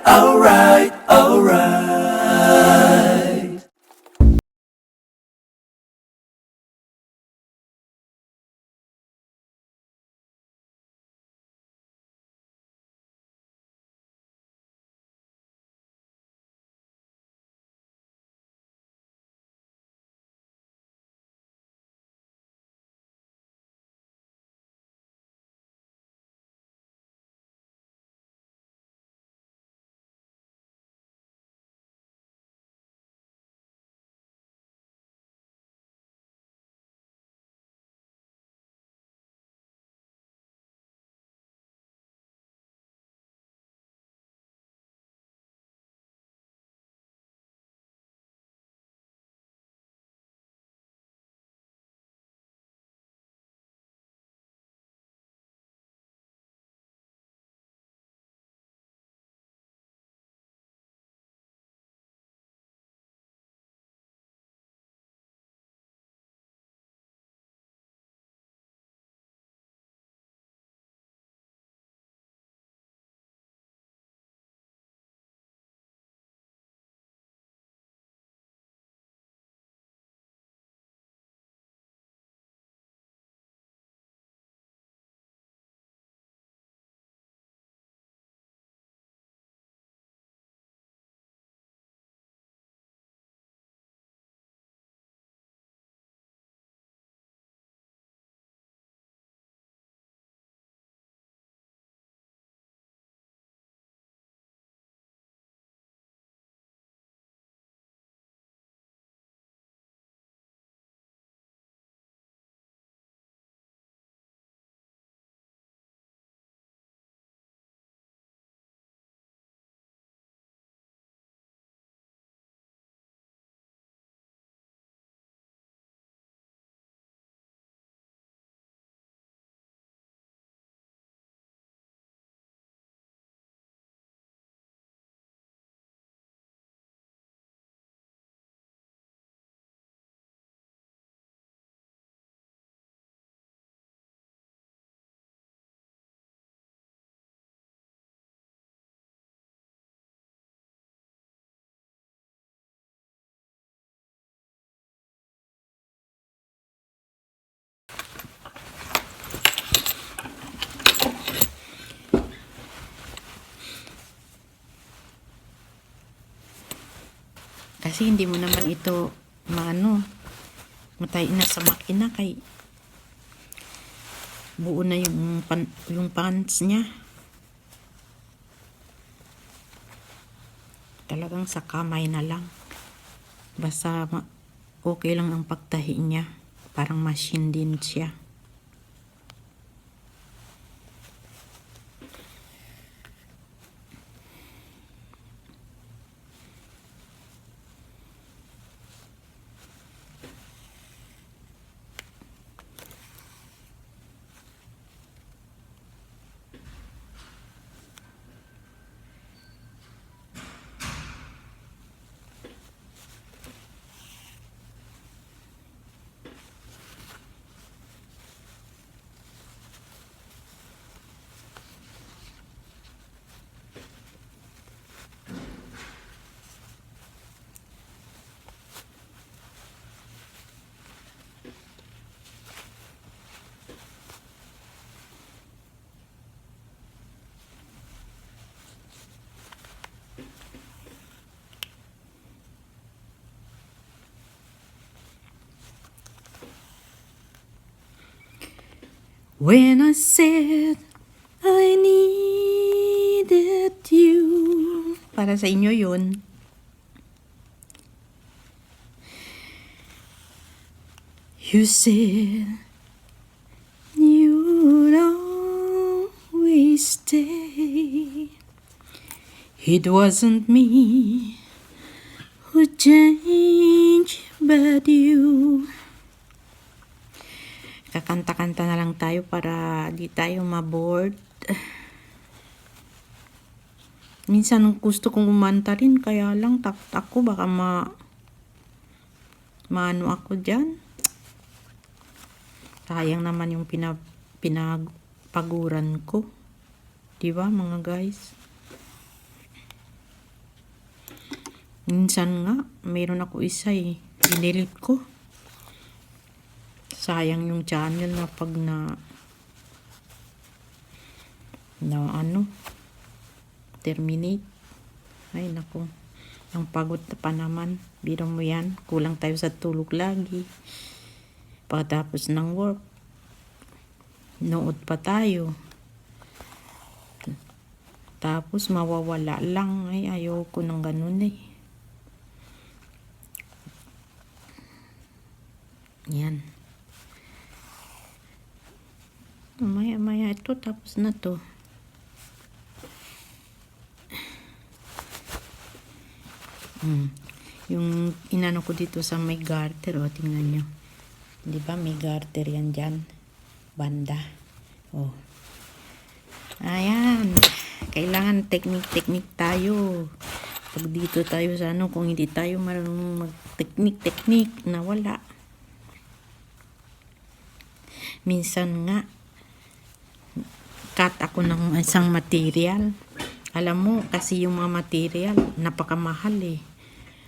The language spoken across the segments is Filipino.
alright, alright, alright. Kasi hindi mo naman ito matay na sa makina kay buo na yung pants niya. Talagang sa kamay na lang. Basta okay lang ang pagtahi niya. Parang machine din siya. When I said I needed you. Para sa inyo yun. You said you'd always stay. It wasn't me who changed but you. Kakanta-kanta na lang tayo para di tayo ma-bored. Minsan gusto kong umanta rin, kaya lang takot ako baka maano ako dyan. Sayang naman yung pinapaguran ko. Diba mga guys? Minsan nga, mayroon ako isa dinilit ko. Sayang yung channel na pag terminate. Ay nako, ang pagod pa naman. Biro mo yan, kulang tayo sa tulog lagi. Pagkatapos ng work, nood pa tayo. Tapos mawawala lang. Ay ayoko ng ganun Yan. Maya ito, tapos na to. Yung inano ko dito sa may garter, tingnan nyo. Di ba may garter yan dyan? Banda. Ayan. Kailangan technique tayo. Pag dito tayo sa kung hindi tayo marunong mag-technique, nawala. Minsan nga, cut ako ng isang material. Alam mo, kasi yung mga material, napakamahal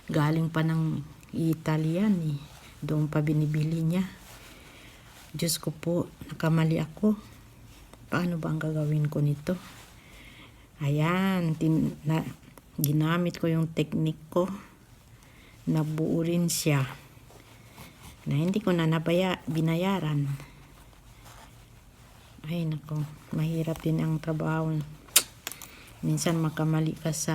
Galing pa ng Italian Doon pa binibili niya. Diyos ko po, nakamali ako. Paano ba ang gagawin ko nito? Ayan, ginamit ko yung technique ko. Nabuo rin siya. Na hindi ko na binayaran. Ay nako, mahirap din ang trabaho. Minsan makamali ka sa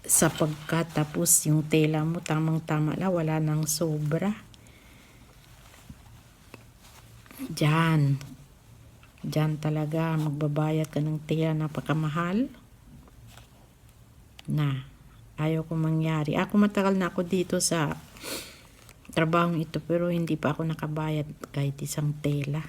pagkatapos yung tela mo tamang-tama na, wala nang sobra. Diyan talaga magbabayad ka ng tela, napakamahal na ayaw ko mangyari. Ako matagal na ako dito sa trabahong ito, pero hindi pa ako nakabayad kahit isang tela.